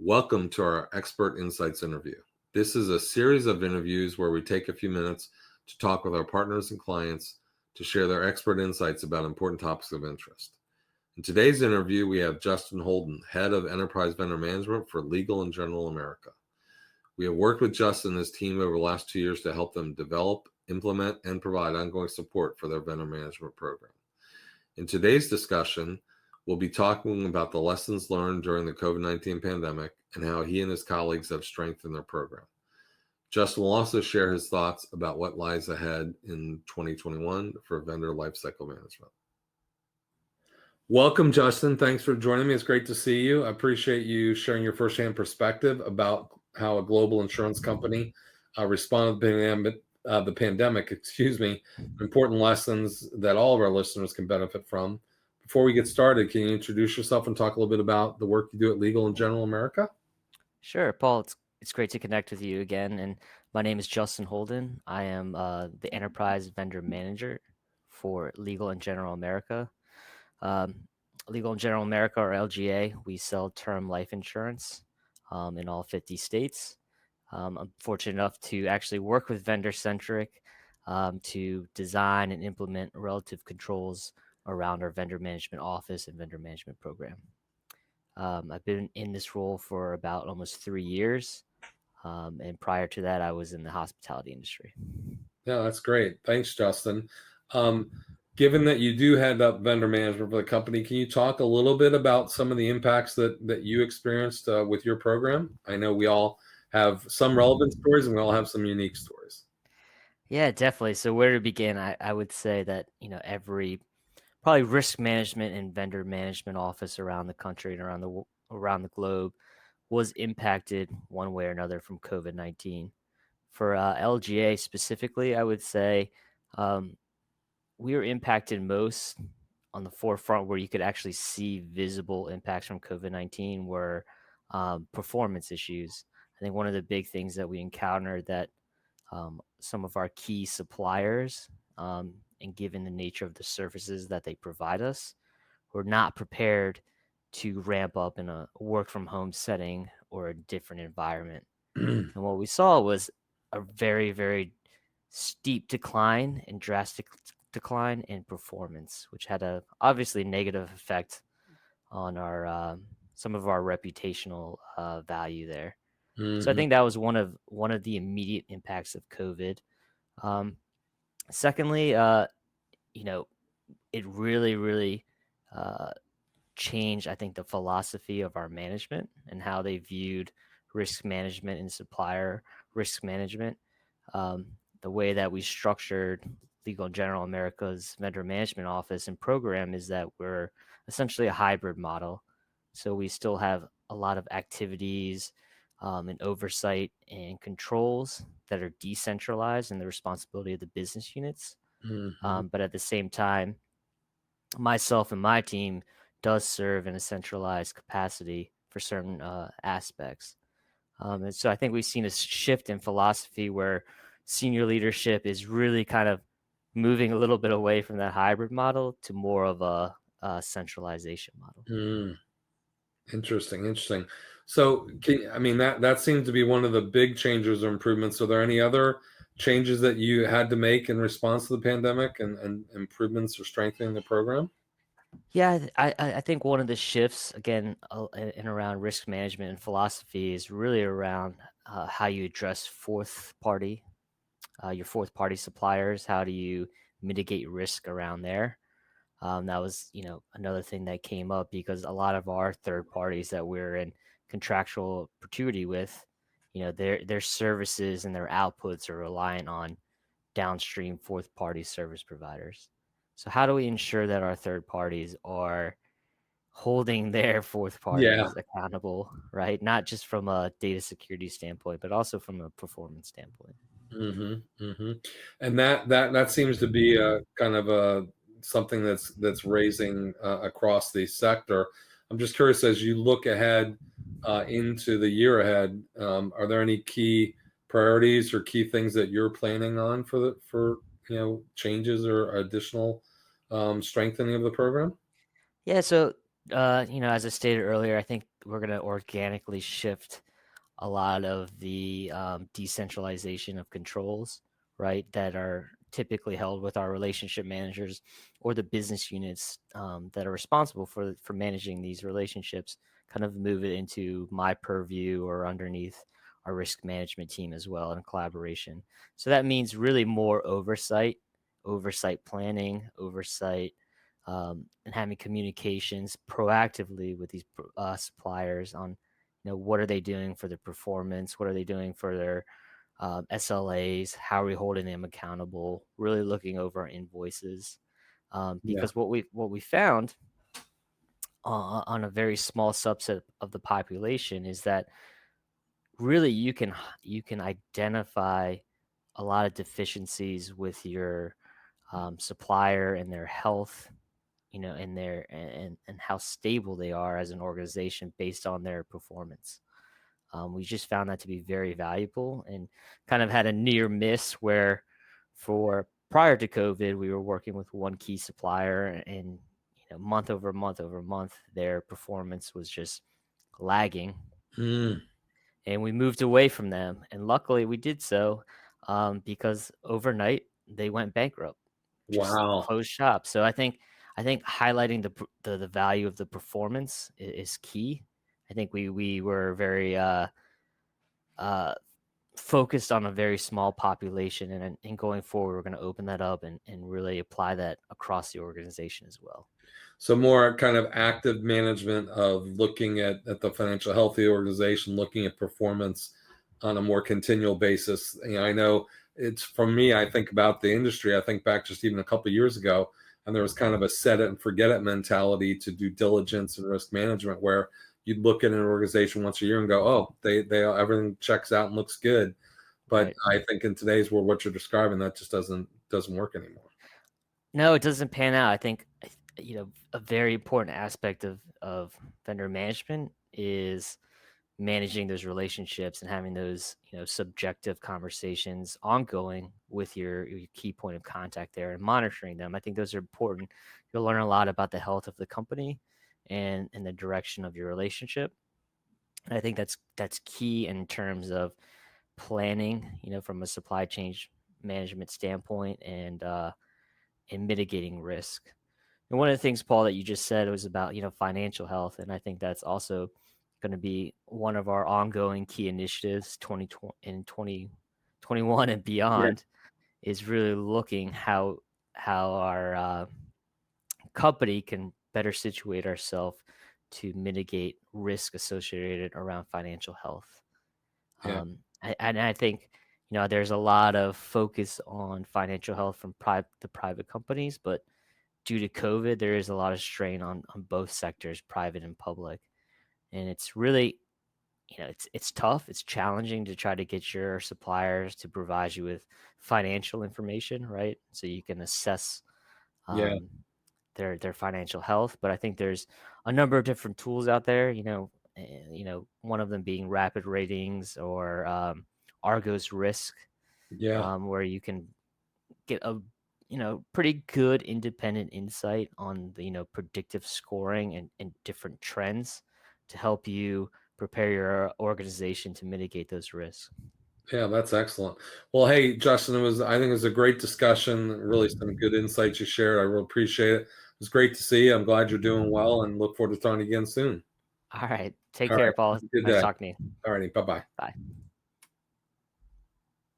Welcome to our Expert Insights interview. This is a series of interviews where we take a few minutes to talk with our partners and clients to share their expert insights about important topics of interest. In today's interview, we have Justin Holden, Head of Enterprise Vendor Management for Legal & General America. We have worked with Justin and his team over the last 2 years to help them develop, implement, and provide ongoing support for their vendor management program. In today's discussion, we'll be talking about the lessons learned during the COVID-19 pandemic and how he and his colleagues have strengthened their program. Justin will also share his thoughts about what lies ahead in 2021 for vendor lifecycle management. Welcome, Justin. Thanks for joining me. It's great to see you. I appreciate you sharing your firsthand perspective about how a global insurance company responded to the pandemic, important lessons that all of our listeners can benefit from. Before we get started, can you introduce yourself and talk a little bit about the work you do at Legal & General America? Sure, Paul. It's great to connect with you again. And my name is Justin Holden. I am the Enterprise Vendor Manager for Legal & General America. Legal & General America, or LGA, we sell term life insurance in all 50 states. I'm fortunate enough to actually work with Vendor-Centric to design and implement relative controls around our vendor management office and vendor management program. I've been in this role for about almost 3 years. And prior to that, I was in the hospitality industry. Yeah, that's great. Thanks, Justin. Given that you do head up vendor management for the company, can you talk a little bit about some of the impacts that you experienced with your program? I know we all have some relevant stories and we all have some unique stories. Yeah, definitely. So where to begin? I would say that, every probably risk management and vendor management office around the country and around the globe was impacted one way or another from COVID-19. For LGA specifically, I would say we were impacted most on the forefront where you could actually see visible impacts from COVID-19 were performance issues. I think one of the big things that we encountered that some of our key suppliers, and given the nature of the services that they provide us, were not prepared to ramp up in a work from home setting or a different environment. And what we saw was a very, very steep decline and drastic decline in performance, which had a obviously negative effect on our some of our reputational value there. So I think that was one of the immediate impacts of COVID. Secondly, it really changed, I think, the philosophy of our management and how they viewed risk management and supplier risk management. The way that we structured Legal & General America's vendor management office and program is that we're essentially a hybrid model. So we still have a lot of activities and oversight and controls that are decentralized in the responsibility of the business units. But at the same time, myself and my team does serve in a centralized capacity for certain aspects. And so I think we've seen a shift in philosophy where senior leadership is really kind of moving a little bit away from that hybrid model to more of a centralization model. Interesting. So, that seems to be one of the big changes or improvements. Are there any other changes that you had to make in response to the pandemic and improvements or strengthening the program? Yeah, I think one of the shifts, again, in around risk management and philosophy is really around how you address your fourth party suppliers. How do you mitigate risk around there? That was, another thing that came up because a lot of our third parties that we're in contractual perpetuity with, their services and their outputs are reliant on downstream fourth party service providers. So how do we ensure that our third parties are holding their fourth Yeah. parties accountable, right? Not just from a data security standpoint, but also from a performance standpoint. And that seems to be a kind of something that's raising across the sector. I'm just curious, as you look ahead into the year ahead, are there any key priorities or key things that you're planning on for changes or additional strengthening of the program? Yeah, so As I stated earlier, I think we're going to organically shift a lot of the decentralization of controls, right, that are typically held with our relationship managers or the business units that are responsible for managing these relationships. Kind of move it into my purview or underneath our risk management team as well in collaboration. So that means really more oversight planning, oversight and having communications proactively with these suppliers on, what are they doing for their performance? What are they doing for their SLAs? How are we holding them accountable? Really looking over our invoices, Yeah. because what we found on a very small subset of the population is that really you can identify a lot of deficiencies with your supplier and their health, and and how stable they are as an organization based on their performance. We just found that to be very valuable and kind of had a near miss where for prior to COVID, we were working with one key supplier and month over month over month, their performance was just lagging. Mm, And we moved away from them. And luckily we did so because overnight they went bankrupt, just wow. closed shop. So I think highlighting the value of the performance is key. I think we were very uh, focused on a very small population, and going forward, we're going to open that up and really apply that across the organization as well. So more kind of active management of looking at the financial health of the organization, looking at performance on a more continual basis. I know it's for me, I think about the industry, I think back just even a couple of years ago, and there was kind of a set it and forget it mentality to due diligence and risk management where you'd look at an organization once a year and go, oh, they everything checks out and looks good. But Right. I think in today's world, what you're describing, that just doesn't work anymore. No, it doesn't pan out. I think a very important aspect of vendor management is managing those relationships and having those subjective conversations ongoing with your key point of contact there and monitoring them. I think those are important. You'll learn a lot about the health of the company and the direction of your relationship. And I think that's key in terms of planning, from a supply chain management standpoint and mitigating risk. And one of the things, Paul, that you just said was about, financial health. And I think that's also going to be one of our ongoing key initiatives 2020 in 2021 and Yeah. beyond is really looking how our company can better situate ourselves to mitigate risk associated around financial health. Yeah. And I think, there's a lot of focus on financial health from the private companies, but due to COVID, there is a lot of strain on both sectors, private and public. And it's really, it's tough. It's challenging to try to get your suppliers to provide you with financial information, right? So you can assess Yeah. um, their financial health. But I think there's a number of different tools out there. One of them being Rapid Ratings or Argos Risk, Yeah. where you can get a pretty good independent insight on the predictive scoring and different trends to help you prepare your organization to mitigate those risks. Yeah, that's excellent. Well, hey, Justin, I think it was a great discussion. Really some good insights you shared. I really appreciate it. It was great to see you. I'm glad you're doing well and look forward to talking again soon. All right, take All care, right. Paul. Have a good Nice day. talking to you. All righty. Bye-bye. Bye.